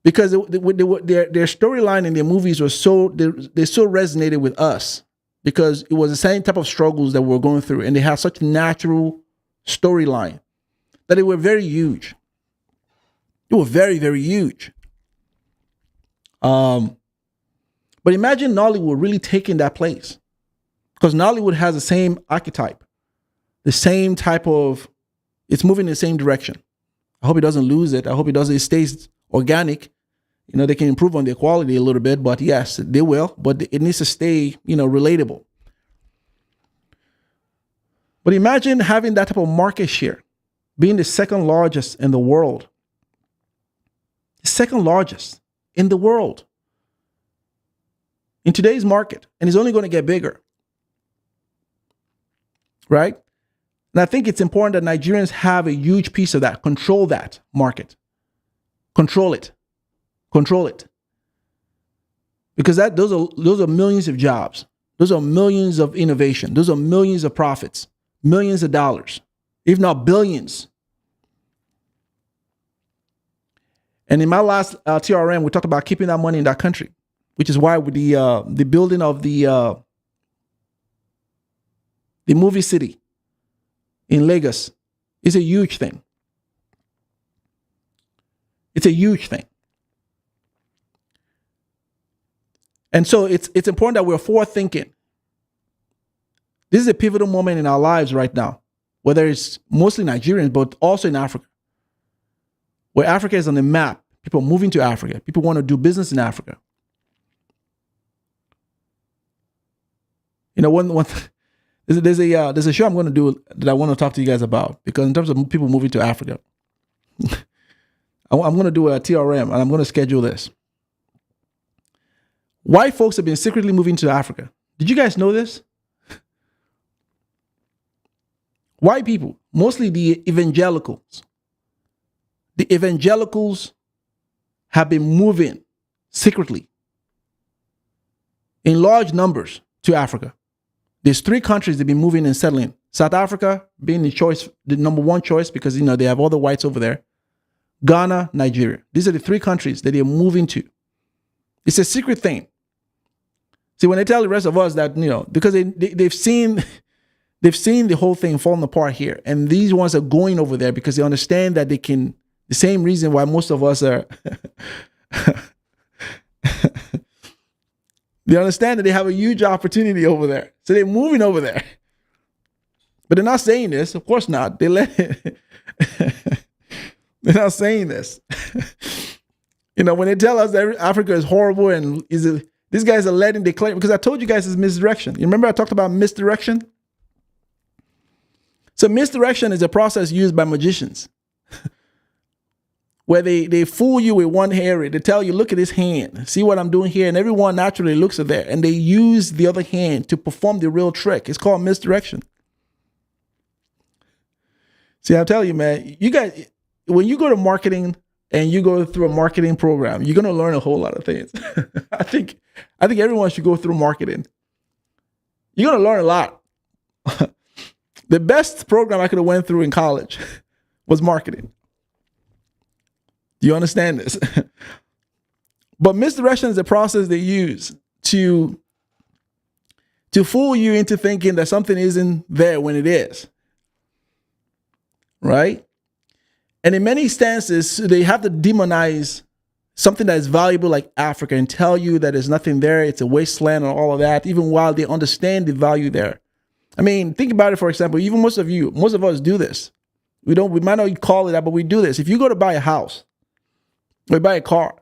because their storyline in their movies was they so resonated with us because it was the same type of struggles that we were going through, and they had such natural storyline that they were very huge. They were very, very huge. But imagine Nollywood really taking that place, because Nollywood has the same archetype, the same type of. It's moving in the same direction. I hope it doesn't lose it. I hope it stays organic. They can improve on their quality a little bit, but yes, they will. But it needs to stay, relatable. But imagine having that type of market share, being the second largest in the world. The second largest in the world. In today's market. And it's only going to get bigger. Right? And I think it's important that Nigerians have a huge piece of that. Control that market. Control it. Control it. Because those are millions of jobs. Those are millions of innovation. Those are millions of profits. Millions of dollars. If not billions. And in my last TRM, we talked about keeping that money in that country. Which is why with the building of the movie city in Lagos is a huge thing. It's a huge thing. And so it's important that we're forward thinking. This is a pivotal moment in our lives right now, whether it's mostly Nigerians, but also in Africa, where Africa is on the map. People are moving to Africa. People want to do business in Africa. There's a show I'm going to do that I want to talk to you guys about, because in terms of people moving to Africa, I'm going to do a TRM and I'm going to schedule this. White folks have been secretly moving to Africa. Did you guys know this? White people, mostly the evangelicals. The evangelicals have been moving secretly in large numbers to Africa. There's 3 countries they've been moving and settling. South Africa being the number one choice because, they have all the whites over there. Ghana, Nigeria. These are the 3 countries that they're moving to. It's a secret thing. See, when they tell the rest of us that, because they've seen the whole thing falling apart here. And these ones are going over there because they understand that they can, the same reason why most of us are, They understand that they have a huge opportunity over there. So they're moving over there. But they're not saying this. Of course not. They let it. They're not saying this. When they tell us that Africa is horrible and these guys are letting declare, because I told you guys it's misdirection. You remember I talked about misdirection? So misdirection is a process used by magicians where they fool you with one area. They tell you, look at this hand. See what I'm doing here? And everyone naturally looks at that. And they use the other hand to perform the real trick. It's called misdirection. See, I'll tell you, man, you guys, when you go to marketing and you go through a marketing program, you're going to learn a whole lot of things. I think everyone should go through marketing. You're going to learn a lot. The best program I could have went through in college was marketing. Do you understand this? But misdirection is a process they use to fool you into thinking that something isn't there when it is. Right? And in many instances, they have to demonize something that is valuable like Africa and tell you that there's nothing there, it's a wasteland and all of that, even while they understand the value there. I mean, think about it, for example, even most of us do this. We might not call it that, but we do this. If you go to buy a house, or buy a car,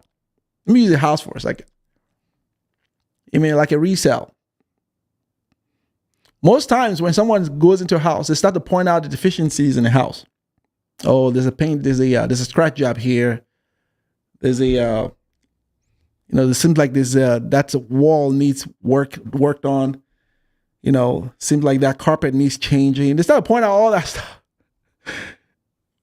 let me use a house for a second. Like a resale. Most times when someone goes into a house, they start to point out the deficiencies in the house. Oh, there's a paint, there's a scratch job here. There's a, it seems like that's a wall needs worked on. Seems like that carpet needs changing. They start to point out all that stuff.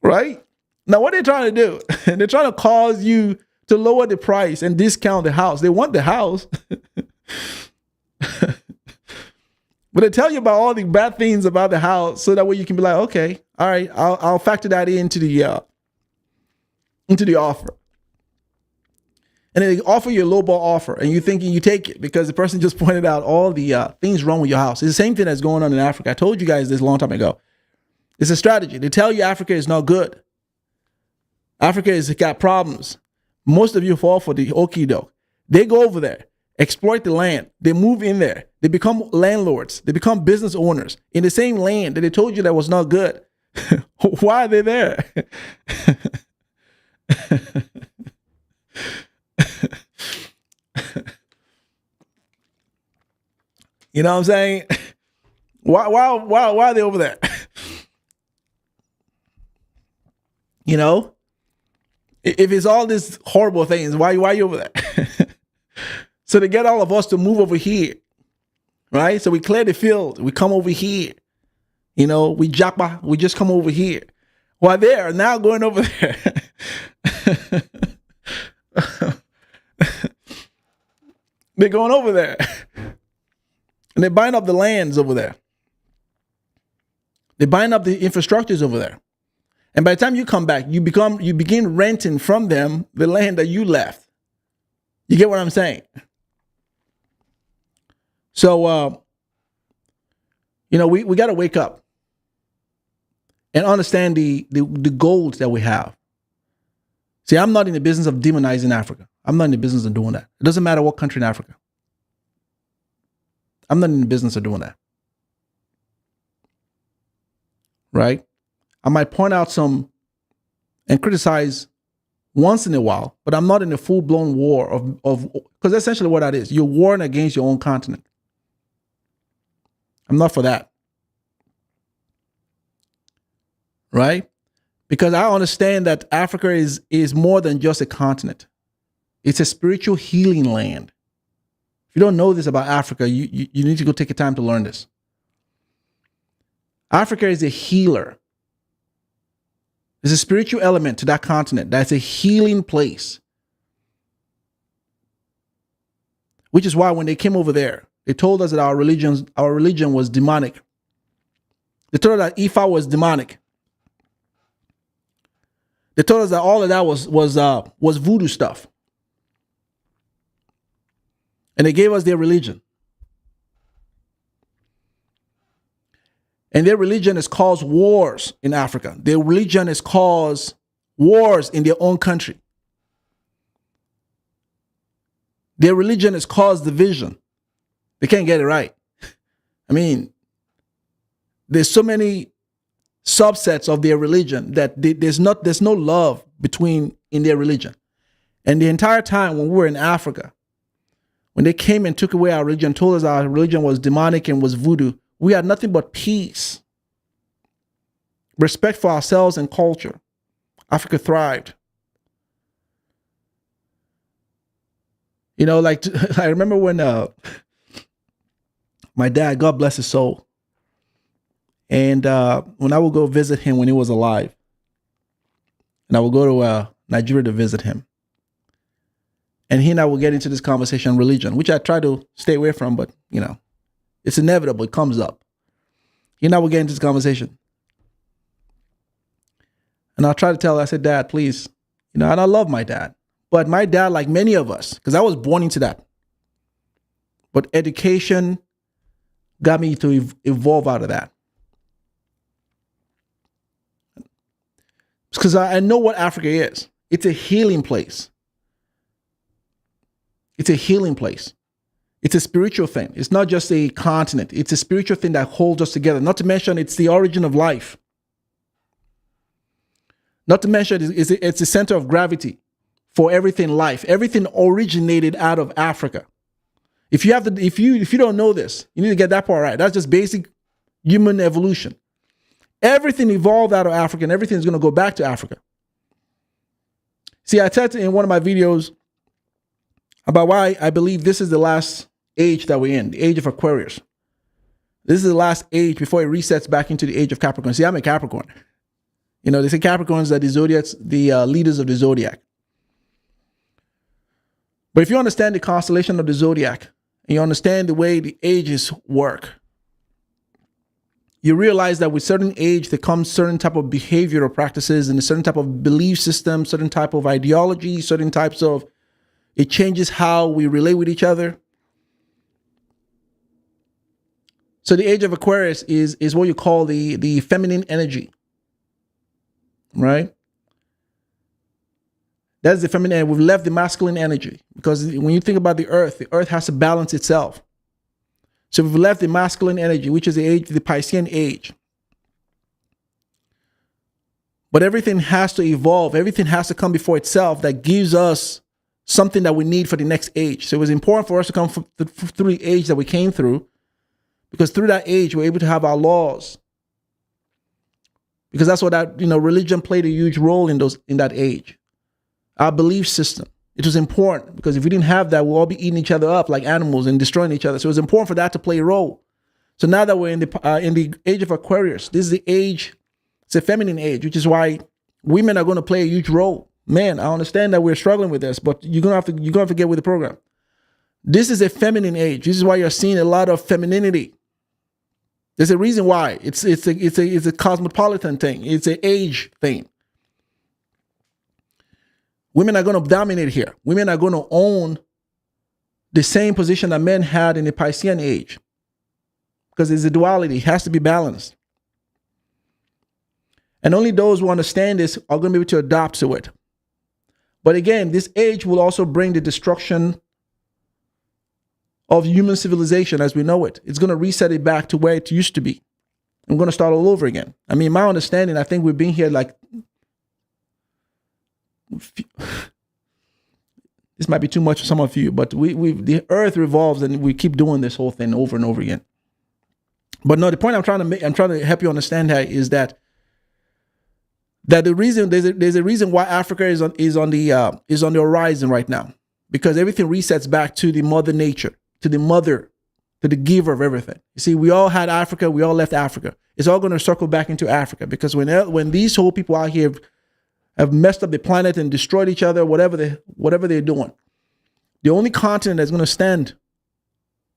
Right? Now, what they're trying to do, they're trying to cause you to lower the price and discount the house. They want the house. But they tell you about all the bad things about the house so that way you can be like, okay, all right, I'll factor that into the offer. And then they offer you a lowball offer and you're thinking you take it because the person just pointed out all the things wrong with your house. It's the same thing that's going on in Africa. I told you guys this a long time ago. It's a strategy. They tell you Africa is not good. Africa has got problems. Most of you fall for the okie doke. They go over there, exploit the land. They move in there. They become landlords. They become business owners in the same land that they told you that was not good. Why are they there? You know what I'm saying? Why are they over there? If it's all these horrible things, why are you over there? So they get all of us to move over here, right? So we clear the field. We come over here. We japa. We just come over here. While they are now going over there. They're going over there. And they're buying up the lands over there. They're buying up the infrastructures over there. And by the time you come back, you begin renting from them the land that you left. You get what I'm saying? So, we got to wake up and understand the goals that we have. See, I'm not in the business of demonizing Africa. I'm not in the business of doing that. It doesn't matter what country in Africa. I'm not in the business of doing that. Right? I might point out some and criticize once in a while, but I'm not in a full-blown war of because essentially what that is. You're warring against your own continent. I'm not for that. Right? Because I understand that Africa is more than just a continent. It's a spiritual healing land. If you don't know this about Africa, you need to go take your time to learn this. Africa is a healer. There's a spiritual element to that continent. That's a healing place. Which is why when they came over there, they told us that our religion was demonic. They told us that Ifa was demonic. They told us that all of that was voodoo stuff. And they gave us their religion. And their religion has caused wars in Africa. Their religion has caused wars in their own country. Their religion has caused division. They can't get it right. I mean, there's so many subsets of their religion that there's no love in their religion. And the entire time when we were in Africa, when they came and took away our religion, told us our religion was demonic and was voodoo, we had nothing but peace, respect for ourselves and culture. Africa thrived. You know, like I remember when my dad, God bless his soul, and when I would go visit him when he was alive, and I would go to Nigeria to visit him, and he and I would get into this conversation on religion, which I try to stay away from, but you know, it's inevitable. It comes up. He and I would get into this conversation, and I'll try to tell her, I said, Dad, please, you know, and I love my dad, but my dad, like many of us, because I was born into that, but education got me to evolve out of that. Because I know what Africa is. It's a healing place. It's a healing place. It's a spiritual thing. It's not just a continent. It's a spiritual thing that holds us together. Not to mention, it's the origin of life. Not to mention, it's the center of gravity for everything life. Everything originated out of Africa. If you don't know this, you need to get that part right. That's just basic human evolution. Everything evolved out of Africa, and everything is going to go back to Africa. See, I said in one of my videos about why I believe this is the last age that we're in, the age of Aquarius. This is the last age before it resets back into the age of Capricorn. See, I'm a Capricorn. You know, they say Capricorns are the zodiacs, the leaders of the zodiac. But if you understand the constellation of the zodiac, and you understand the way the ages work, you realize that with certain age, there comes certain type of behavioral practices and a certain type of belief system, certain type of ideology, certain types of, it changes how we relate with each other. So the age of Aquarius is what you call the feminine energy, right? That's the feminine energy. We've left the masculine energy because when you think about the earth has to balance itself. So we've left the masculine energy, which is the age, the Piscean age. But everything has to evolve. Everything has to come before itself that gives us something that we need for the next age. So it was important for us to come through the age that we came through, because through that age, we're able to have our laws. Because that's what religion played a huge role in that age. Our belief system. It was important because if we didn't have that, we'll all be eating each other up like animals and destroying each other. So it was important for that to play a role. So now that we're in the age of Aquarius, this is the age, it's a feminine age, which is why women are going to play a huge role. Man, I understand that we're struggling with this, but you're gonna have to get with the program. This is a feminine age. This is why you're seeing a lot of femininity. There's a reason why. It's a cosmopolitan thing. It's an age thing. Women are going to dominate here. Women are going to own the same position that men had in the Piscean age. Because there's a duality. It has to be balanced. And only those who understand this are going to be able to adapt to it. But again, this age will also bring the destruction of human civilization as we know it. It's going to reset it back to where it used to be. I'm going to start all over again. I mean, my understanding, I think we've been here like, this might be too much for some of you, but the earth revolves and we keep doing this whole thing over and over again. But no, the point I'm trying to help you understand here is that the reason there's a reason why Africa is on the horizon right now, because everything resets back to the mother nature, to the giver of everything. You see, we all had Africa, we all left Africa. It's all going to circle back into Africa, because when these whole people out here have messed up the planet and destroyed each other, whatever they're doing, the only continent that's going to stand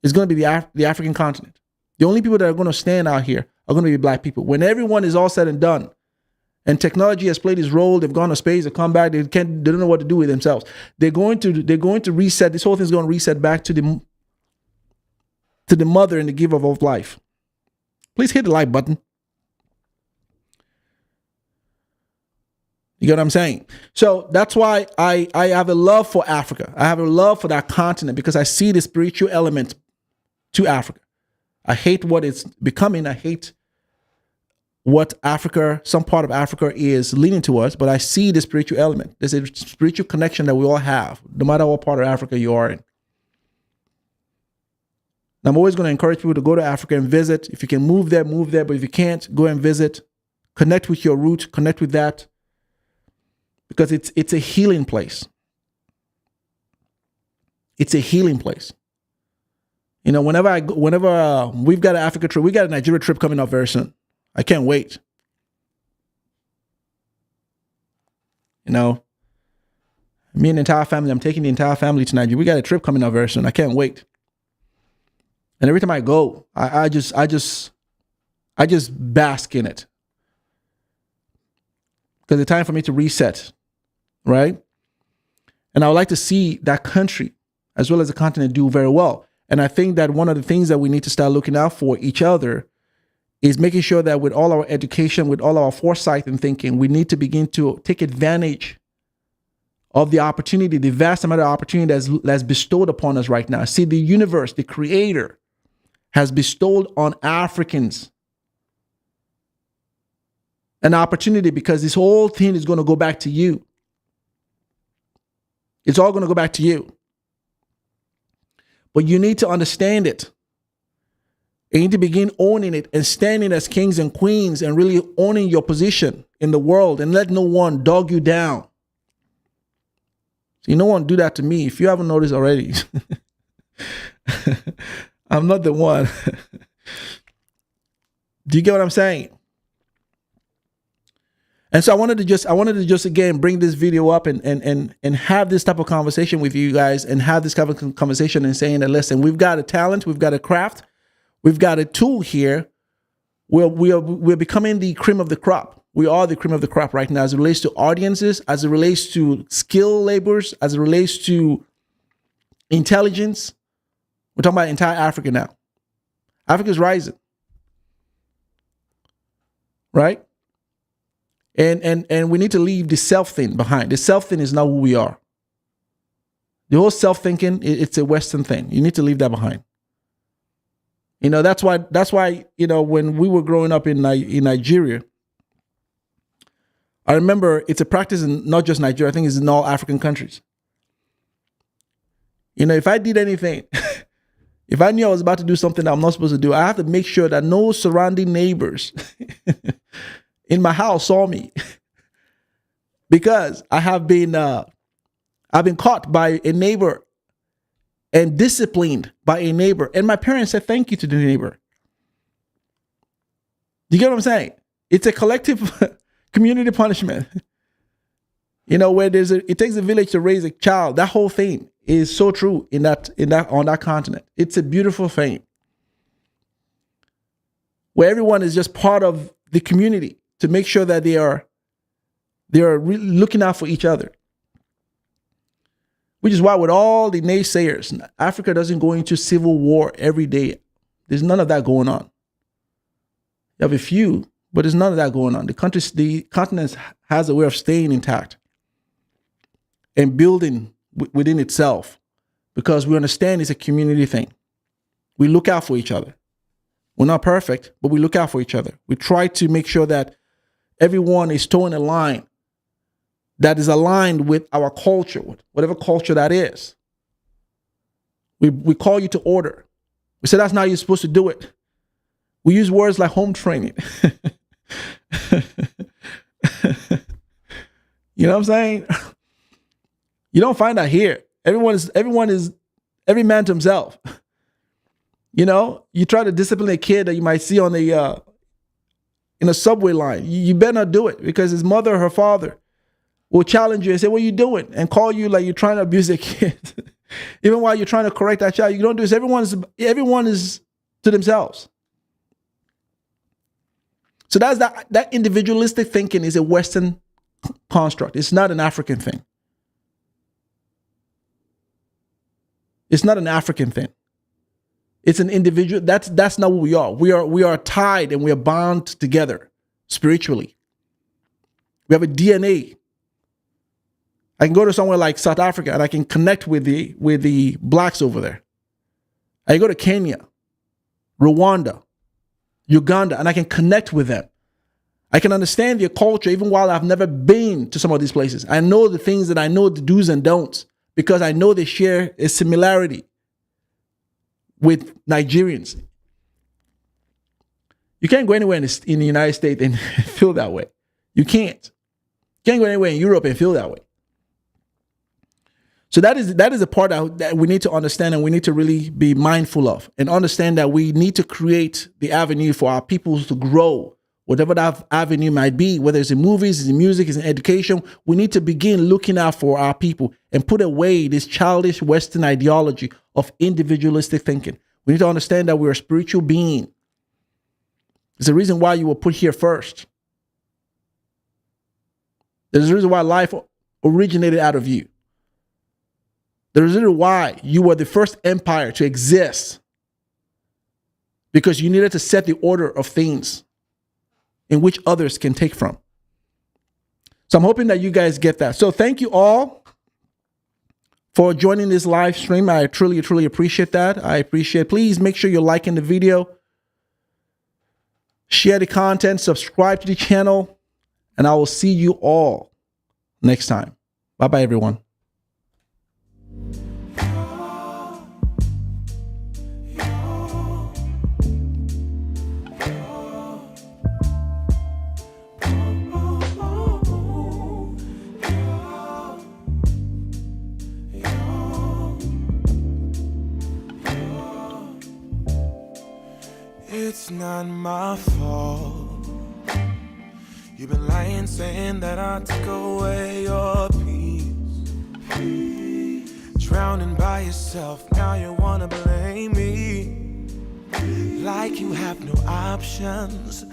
is going to be the African continent. The only people that are going to stand out here are going to be black people. When everyone is all said and done, and technology has played its role, they've gone to space, they've come back, they don't know what to do with themselves. They're going to reset. This whole thing is going to reset back to the mother and the giver of life. Please hit the like button. You get what I'm saying? So that's why I have a love for Africa. I have a love for that continent, because I see the spiritual element to Africa. I hate what it's becoming. I hate what Africa, some part of Africa is leaning towards, but I see the spiritual element. There's a spiritual connection that we all have, no matter what part of Africa you are in. And I'm always going to encourage people to go to Africa and visit. If you can move there, move there. But if you can't, go and visit. Connect with your root, connect with that. Because it's a healing place. It's a healing place. You know, whenever we've got an Africa trip, we got a Nigeria trip coming up very soon. I can't wait. You know, me and the entire family, I'm taking the entire family to Nigeria. We got a trip coming up very soon. I can't wait. And every time I go, I just bask in it. Because it's time for me to reset, right? And I would like to see that country, as well as the continent, do very well. And I think that one of the things that we need to start looking out for each other is making sure that with all our education, with all our foresight and thinking, we need to begin to take advantage of the opportunity, the vast amount of opportunity that's bestowed upon us right now. See, the universe, the creator, has bestowed on Africans an opportunity, because this whole thing is going to go back to you. It's all going to go back to you. But you need to understand it. You need to begin owning it and standing as kings and queens and really owning your position in the world, and let no one dog you down. See, no one do that to me. If you haven't noticed already, I'm not the one. Do you get what I'm saying? And so I wanted to just again bring this video up and have this type of conversation with you guys, and have this kind of conversation and saying that, listen, we've got a talent, we've got a craft, we've got a tool here. We're becoming the cream of the crop. We are the cream of the crop right now, as it relates to audiences, as it relates to skill laborers, as it relates to intelligence. We're talking about entire Africa now. Africa's rising, right? And we need to leave the self thing behind. The self thing is not who we are. The whole self thinking, it's a Western thing. You need to leave that behind. You know, that's why, you know, when we were growing up in Nigeria, I remember it's a practice in not just Nigeria, I think it's in all African countries. You know, if I did anything, if I knew I was about to do something that I'm not supposed to do, I have to make sure that no surrounding neighbors in my house saw me, because I've been caught by a neighbor and disciplined by a neighbor, and my parents said thank you to the neighbor. You get what I'm saying? It's a collective community punishment. You know, where it takes a village to raise a child. That whole thing is so true on that continent. It's a beautiful thing where everyone is just part of the community to make sure that they are really looking out for each other. Which is why, with all the naysayers, Africa doesn't go into civil war every day. There's none of that going on. You have a few, but there's none of that going on. The continent has a way of staying intact and building within itself, because we understand it's a community thing. We look out for each other. We're not perfect, but we look out for each other. We try to make sure that everyone is towing a line that is aligned with our culture, whatever culture that is. We call you to order. We say that's not how you're supposed to do it. We use words like home training. You know what I'm saying? You don't find that here. Every man to himself. You know, you try to discipline a kid that you might see on in a subway line. You better not do it, because his mother or her father will challenge you and say, what are you doing? And call you like you're trying to abuse a kid. Even while you're trying to correct that child, you don't do this. Everyone is to themselves. So that's that individualistic thinking is a Western construct. It's not an African thing. It's not an African thing. It's an individual. That's not what we are. We are tied and we are bound together spiritually. We have a DNA. I can go to somewhere like South Africa and I can connect with the blacks over there. I can go to Kenya Rwanda, Uganda, and I can connect with them. I can understand their culture even while I've never been to some of these places. I know the things that I know, the do's and don'ts, because I know they share a similarity with Nigerians. You can't go anywhere in the United States and feel that way. You can't. You can't go anywhere in Europe and feel that way. So that is a part that we need to understand, and we need to really be mindful of, and understand that we need to create the avenue for our people to grow, whatever that avenue might be, whether it's in movies, it's in music, it's in education. We need to begin looking out for our people and put away this childish Western ideology of individualistic thinking. We need to understand that we're a spiritual being. It's the reason why you were put here first. There's a reason why life originated out of you. There's a reason why you were the first empire to exist, because you needed to set the order of things in which others can take from. So I'm hoping that you guys get that. So thank you all for joining this live stream. I truly, truly appreciate that. Please make sure you're liking the video, share the content, subscribe to the channel, and I will see you all next time. Bye-bye, everyone. It's not my fault. You've been lying, saying that I took away your peace. Drowning by yourself, now you wanna blame me. Like you have no options.